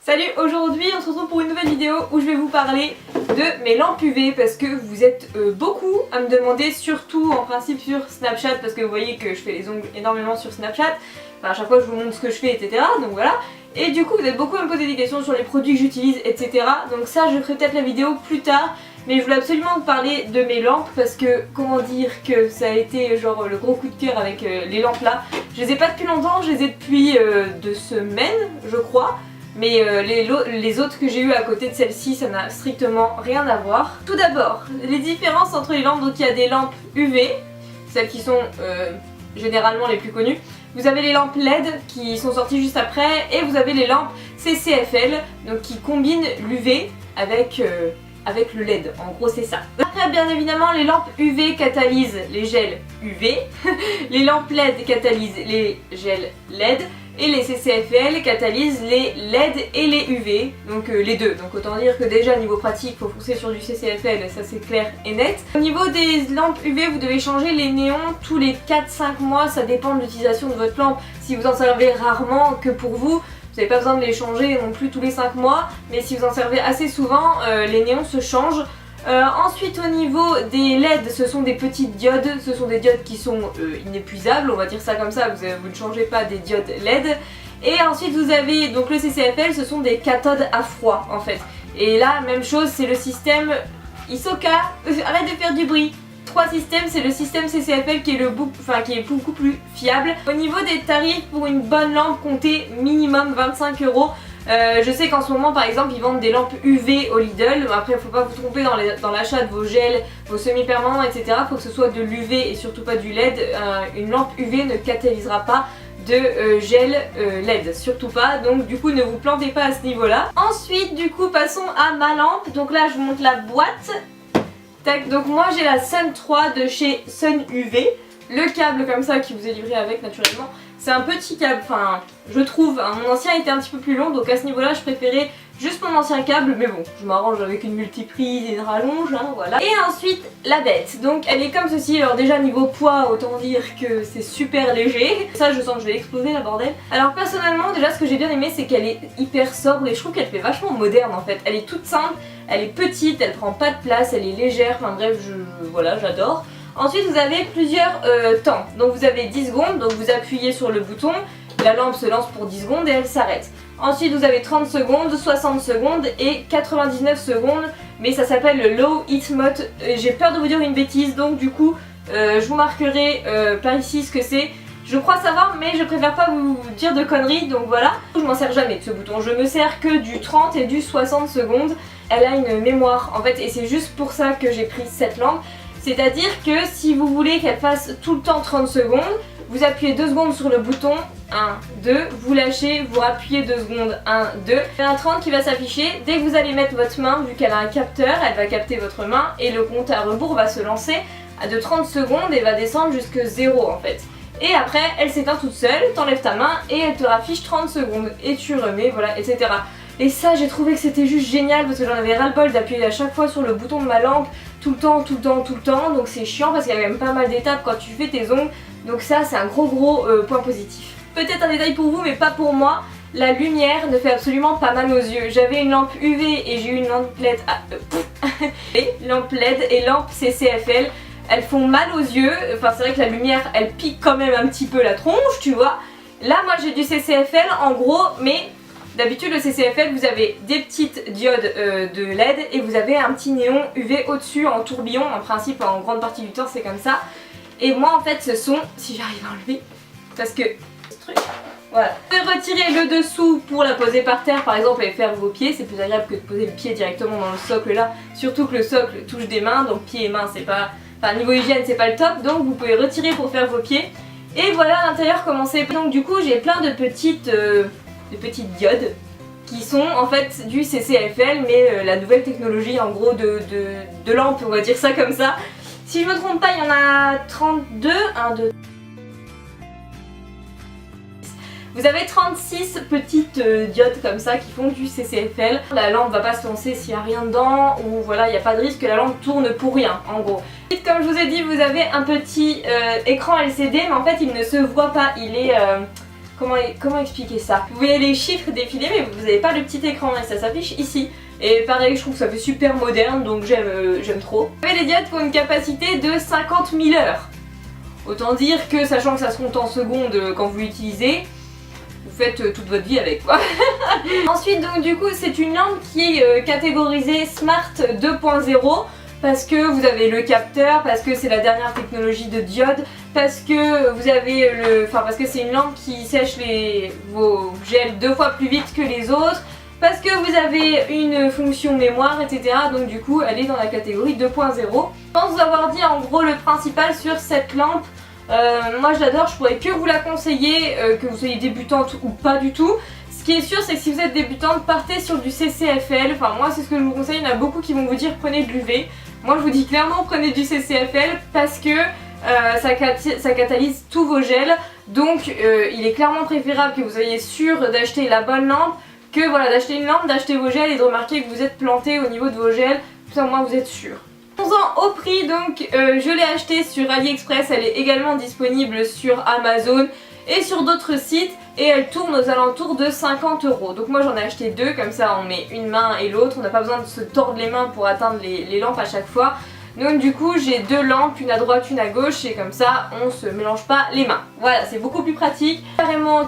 Salut, aujourd'hui on se retrouve pour une nouvelle vidéo où je vais vous parler de mes lampes UV parce que vous êtes beaucoup à me demander, surtout en principe sur Snapchat, parce que vous voyez que je fais les ongles énormément sur Snapchat, enfin, à chaque fois je vous montre ce que je fais, etc. Donc voilà, et du coup vous êtes beaucoup à me poser des questions sur les produits que j'utilise, etc. Donc ça je ferai peut-être la vidéo plus tard, mais je voulais absolument vous parler de mes lampes parce que, comment dire, que ça a été genre le gros coup de cœur avec les lampes là. Je les ai pas depuis longtemps, je les ai depuis 2 semaines je crois. Mais les autres que j'ai eu à côté de celle-ci, ça n'a strictement rien à voir. Tout d'abord, les différences entre les lampes. Donc il y a des lampes UV, celles qui sont généralement les plus connues. Vous avez les lampes LED qui sont sorties juste après. Et vous avez les lampes CCFL, donc qui combinent l'UV avec le LED. En gros c'est ça. Après bien évidemment les lampes UV catalysent les gels UV. Les lampes LED catalysent les gels LED. Et les CCFL catalysent les LED et les UV, donc les deux. Donc autant dire que déjà niveau pratique, il faut foncer sur du CCFL, ça c'est clair et net. Au niveau des lampes UV, vous devez changer les néons tous les 4-5 mois, ça dépend de l'utilisation de votre lampe. Si vous en servez rarement que pour vous n'avez pas besoin de les changer non plus tous les 5 mois, mais si vous en servez assez souvent, les néons se changent. Ensuite au niveau des LED, ce sont des petites diodes, ce sont des diodes qui sont inépuisables, on va dire ça comme ça, vous ne changez pas des diodes LED. Et ensuite vous avez donc le CCFL, ce sont des cathodes à froid en fait. Et là même chose, c'est le système Isoka, arrête de faire du bruit. 3 systèmes, c'est le système CCFL qui est beaucoup plus fiable. Au niveau des tarifs, pour une bonne lampe, comptez minimum 25 €. Je sais qu'en ce moment par exemple ils vendent des lampes UV au Lidl. Après il faut pas vous tromper dans l'achat de vos gels, vos semi-permanents, etc. Il faut que ce soit de l'UV et surtout pas du LED. Une lampe UV ne catalysera pas de gel LED, surtout pas, donc du coup ne vous plantez pas à ce niveau là. Ensuite du coup passons à ma lampe. Donc là je vous montre la boîte. Tac, donc moi j'ai la Sun 3 de chez Sun UV. Le câble comme ça qui vous est livré avec naturellement, c'est un petit câble, enfin je trouve, hein, mon ancien était un petit peu plus long, donc à ce niveau là je préférais juste mon ancien câble, mais bon je m'arrange avec une multiprise et une rallonge, hein, voilà. Et ensuite la bête, donc elle est comme ceci. Alors déjà niveau poids, autant dire que c'est super léger, ça je sens que je vais exploser la bordel. Alors personnellement déjà ce que j'ai bien aimé c'est qu'elle est hyper sobre et je trouve qu'elle fait vachement moderne en fait. Elle est toute simple, elle est petite, elle prend pas de place, elle est légère, enfin bref voilà, j'adore. Ensuite vous avez plusieurs temps, donc vous avez 10 secondes, donc vous appuyez sur le bouton, la lampe se lance pour 10 secondes et elle s'arrête. Ensuite vous avez 30 secondes, 60 secondes et 99 secondes, mais ça s'appelle le Low Heat Mode. J'ai peur de vous dire une bêtise, donc du coup je vous marquerai par ici ce que c'est. Je crois savoir, mais je préfère pas vous dire de conneries, donc voilà. Je m'en sers jamais de ce bouton, je me sers que du 30 et du 60 secondes. Elle a une mémoire en fait, et c'est juste pour ça que j'ai pris cette lampe. C'est-à-dire que si vous voulez qu'elle fasse tout le temps 30 secondes, vous appuyez 2 secondes sur le bouton, 1, 2, vous lâchez, vous rappuyez 2 secondes, 1, 2. Il y a un 30 qui va s'afficher. Dès que vous allez mettre votre main, vu qu'elle a un capteur, elle va capter votre main et le compte à rebours va se lancer à de 30 secondes et va descendre jusqu'à 0 en fait. Et après, elle s'éteint toute seule, t'enlèves ta main et elle te raffiche 30 secondes et tu remets, voilà, etc. Et ça, j'ai trouvé que c'était juste génial parce que j'en avais ras-le-bol d'appuyer à chaque fois sur le bouton de ma lampe tout le temps, donc c'est chiant parce qu'il y a quand même pas mal d'étapes quand tu fais tes ongles, donc ça c'est un gros point positif. Peut-être un détail pour vous mais pas pour moi, la lumière ne fait absolument pas mal aux yeux. J'avais une lampe UV et j'ai eu une lampe LED, lampe LED et lampe CCFL. Elles font mal aux yeux, enfin c'est vrai que la lumière elle pique quand même un petit peu la tronche, tu vois. Là moi j'ai du CCFL en gros, mais d'habitude le CCFL vous avez des petites diodes de LED et vous avez un petit néon UV au-dessus en tourbillon. En principe en grande partie du temps c'est comme ça. Et moi en fait ce sont, si j'arrive à enlever, parce que ce truc, voilà. Vous pouvez retirer le dessous pour la poser par terre par exemple et faire vos pieds. C'est plus agréable que de poser le pied directement dans le socle là. Surtout que le socle touche des mains, donc pieds et mains c'est pas... Enfin niveau hygiène c'est pas le top, donc vous pouvez retirer pour faire vos pieds. Et voilà à l'intérieur comment c'est. Donc du coup j'ai plein de petites diodes qui sont en fait du CCFL mais la nouvelle technologie en gros de lampe, on va dire ça comme ça. Si je me trompe pas il y en a 32, 1, 2... Vous avez 36 petites diodes comme ça qui font du CCFL. La lampe va pas se lancer s'il n'y a rien dedans, ou voilà, il n'y a pas de risque que la lampe tourne pour rien en gros. Comme je vous ai dit, vous avez un petit écran LCD mais en fait il ne se voit pas, il est comment expliquer ça? Vous voyez les chiffres défiler mais vous n'avez pas le petit écran et ça s'affiche ici. Et pareil, je trouve que ça fait super moderne, donc j'aime trop. Vous avez les diodes pour une capacité de 50 000 heures. Autant dire que, sachant que ça se compte en secondes quand vous l'utilisez, vous faites toute votre vie avec quoi. Ensuite, donc du coup, c'est une lampe qui est catégorisée Smart 2.0 parce que vous avez le capteur, parce que c'est la dernière technologie de diode, parce que vous avez parce que c'est une lampe qui sèche vos gels 2 fois plus vite que les autres, parce que vous avez une fonction mémoire, etc. Donc du coup, elle est dans la catégorie 2.0. Je pense vous avoir dit en gros le principal sur cette lampe. Moi je l'adore, je pourrais que vous la conseiller, que vous soyez débutante ou pas du tout. Ce qui est sûr, c'est que si vous êtes débutante, partez sur du CCFL. Enfin moi c'est ce que je vous conseille, il y en a beaucoup qui vont vous dire prenez de l'UV. Moi je vous dis clairement prenez du CCFL parce que ça catalyse tous vos gels. Donc il est clairement préférable que vous soyez sûr d'acheter la bonne lampe que voilà, d'acheter une lampe, d'acheter vos gels et de remarquer que vous êtes planté au niveau de vos gels. Tout ça au moins vous êtes sûr. Au prix, donc je l'ai acheté sur AliExpress, elle est également disponible sur Amazon et sur d'autres sites et elle tourne aux alentours de 50 €. Donc moi j'en ai acheté deux, comme ça on met une main et l'autre, on n'a pas besoin de se tordre les mains pour atteindre les lampes à chaque fois. Donc du coup j'ai deux lampes, une à droite, une à gauche et comme ça on se mélange pas les mains. Voilà, c'est beaucoup plus pratique,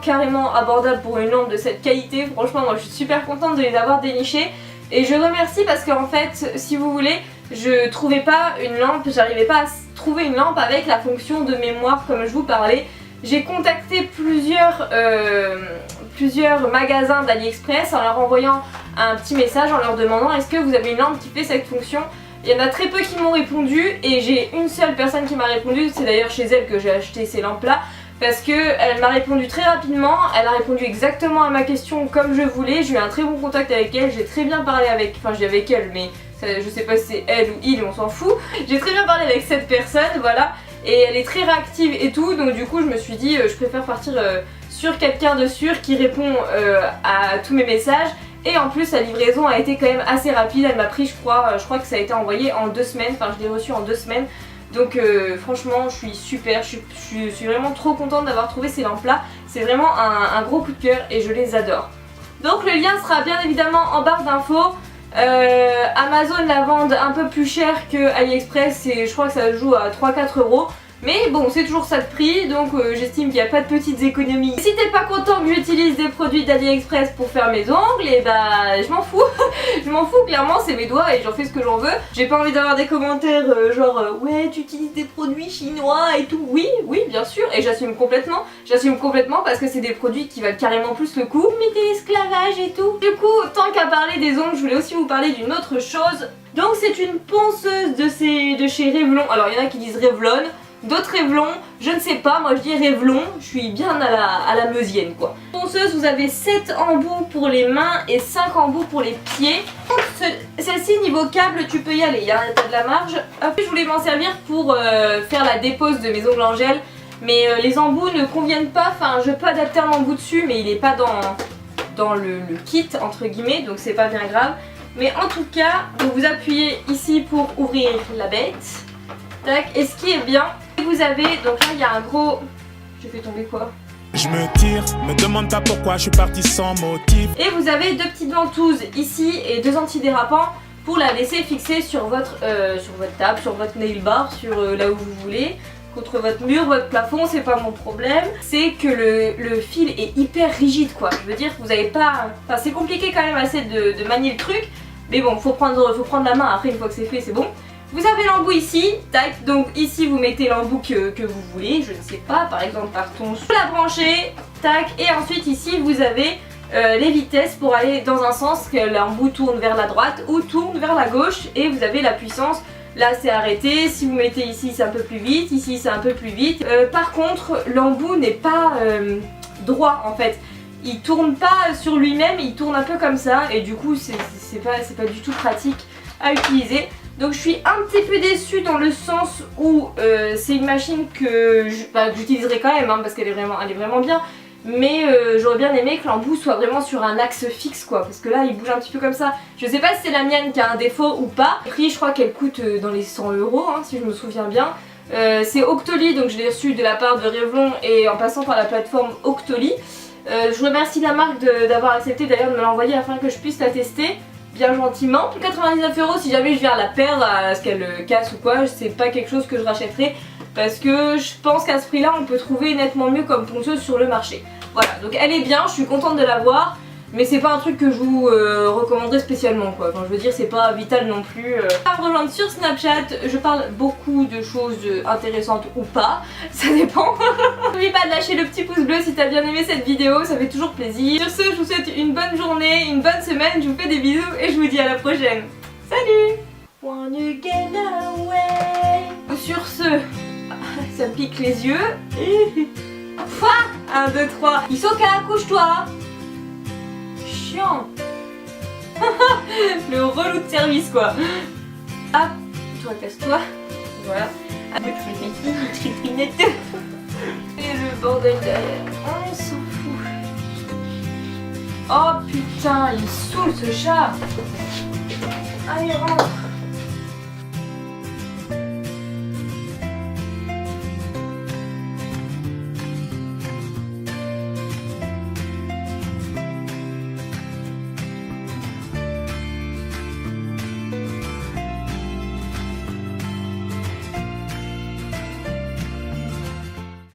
carrément abordable pour une lampe de cette qualité. Franchement moi je suis super contente de les avoir dénichées. Et je remercie parce qu'en fait, si vous voulez, je trouvais pas une lampe, j'arrivais pas à trouver une lampe avec la fonction de mémoire comme je vous parlais. J'ai contacté plusieurs magasins d'AliExpress en leur envoyant un petit message en leur demandant est-ce que vous avez une lampe qui fait cette fonction. Il y en a très peu qui m'ont répondu et j'ai une seule personne qui m'a répondu, c'est d'ailleurs chez elle que j'ai acheté ces lampes là. Parce qu'elle m'a répondu très rapidement, elle a répondu exactement à ma question comme je voulais, j'ai eu un très bon contact avec elle, j'ai très bien parlé avec, enfin je dis avec elle mais je sais pas si c'est elle ou il, on s'en fout. J'ai très bien parlé avec cette personne, voilà, et elle est très réactive et tout, donc du coup je me suis dit je préfère partir sur quelqu'un de sûr qui répond à tous mes messages. Et en plus la livraison a été quand même assez rapide, elle m'a pris je crois que ça a été envoyé en 2 semaines, enfin je l'ai reçu en 2 semaines. Donc franchement je suis super, je suis vraiment trop contente d'avoir trouvé ces lampes là. C'est vraiment un gros coup de cœur et je les adore. Donc le lien sera bien évidemment en barre d'infos. Amazon la vend un peu plus cher que AliExpress et je crois que ça joue à 3-4 €. Mais bon, c'est toujours ça de prix, donc j'estime qu'il n'y a pas de petites économies. Si t'es pas content que j'utilise des produits d'AliExpress pour faire mes ongles, et bah je m'en fous. Je m'en fous, clairement, c'est mes doigts et j'en fais ce que j'en veux. J'ai pas envie d'avoir des commentaires genre ouais, tu utilises des produits chinois et tout. Oui, bien sûr, et j'assume complètement. J'assume complètement parce que c'est des produits qui valent carrément plus le coup. Mais des esclavages et tout. Du coup, tant qu'à parler des ongles, je voulais aussi vous parler d'une autre chose. Donc c'est une ponceuse de chez Revlon. Alors il y en a qui disent Revlon. D'autres Revlon, je ne sais pas, moi je dis Revlon, je suis bien à la meusienne quoi. Ponceuse, vous avez 7 embouts pour les mains et 5 embouts pour les pieds. Celle-ci niveau câble tu peux y aller, il n'y a pas de la marge. Après je voulais m'en servir pour faire la dépose de mes ongles en gel. Mais les embouts ne conviennent pas, enfin je peux adapter un embout dessus mais il n'est pas dans le kit entre guillemets, donc c'est pas bien grave. Mais en tout cas, donc vous appuyez ici pour ouvrir la bête. Tac, et ce qui est bien, vous avez, donc là il y a un gros... J'ai fait tomber quoi? Je me tire, me demande pas pourquoi je suis parti sans motif. Et vous avez 2 petites ventouses ici et 2 antidérapants pour la laisser fixer sur votre table, sur votre nail bar, sur là où vous voulez, contre votre mur, votre plafond, c'est pas mon problème. C'est que le fil est hyper rigide quoi, je veux dire que vous avez pas... Enfin c'est compliqué quand même assez de manier le truc, mais bon, faut prendre la main après, une fois que c'est fait c'est bon. Vous avez l'embout ici, tac, donc ici vous mettez l'embout que vous voulez, je ne sais pas, par exemple partons sur la brancher, tac, et ensuite ici vous avez les vitesses pour aller dans un sens, que l'embout tourne vers la droite ou tourne vers la gauche, et vous avez la puissance, là c'est arrêté, si vous mettez ici c'est un peu plus vite, ici c'est un peu plus vite. Par contre l'embout n'est pas droit en fait, il tourne pas sur lui-même, il tourne un peu comme ça, et du coup c'est pas du tout pratique à utiliser. Donc je suis un petit peu déçue dans le sens où c'est une machine que j'utiliserai quand même hein, parce qu'elle est vraiment bien. Mais j'aurais bien aimé que l'embout soit vraiment sur un axe fixe quoi, parce que là il bouge un petit peu comme ça. Je sais pas si c'est la mienne qui a un défaut ou pas. Le prix je crois qu'elle coûte dans les 100 € hein, si je me souviens bien. C'est Octoly, donc je l'ai reçu de la part de Revlon et en passant par la plateforme Octoly. Je remercie la marque d'avoir accepté d'ailleurs de me l'envoyer afin que je puisse la tester bien gentiment. Pour 99 € si jamais je viens la perdre à ce qu'elle casse ou quoi, c'est pas quelque chose que je rachèterai parce que je pense qu'à ce prix là on peut trouver nettement mieux comme ponceuse sur le marché. Voilà, donc elle est bien, je suis contente de l'avoir. Mais c'est pas un truc que je vous recommanderais spécialement quoi, enfin je veux dire c'est pas vital non plus. À me rejoindre sur Snapchat, je parle beaucoup de choses intéressantes ou pas, ça dépend. N'oublie pas de lâcher le petit pouce bleu si t'as bien aimé cette vidéo, ça fait toujours plaisir. Sur ce, je vous souhaite une bonne journée, une bonne semaine, je vous fais des bisous et je vous dis à la prochaine. Salut! Wanna get away. Sur ce, ça me pique les yeux. 1, 2, 3, Hisoka, couche-toi! Chiant. Le relou de service quoi. Hop, toi casse-toi. Voilà. Trinette. Et le bordel derrière. On s'en fout. Oh putain, il saoule ce chat. Allez rentre.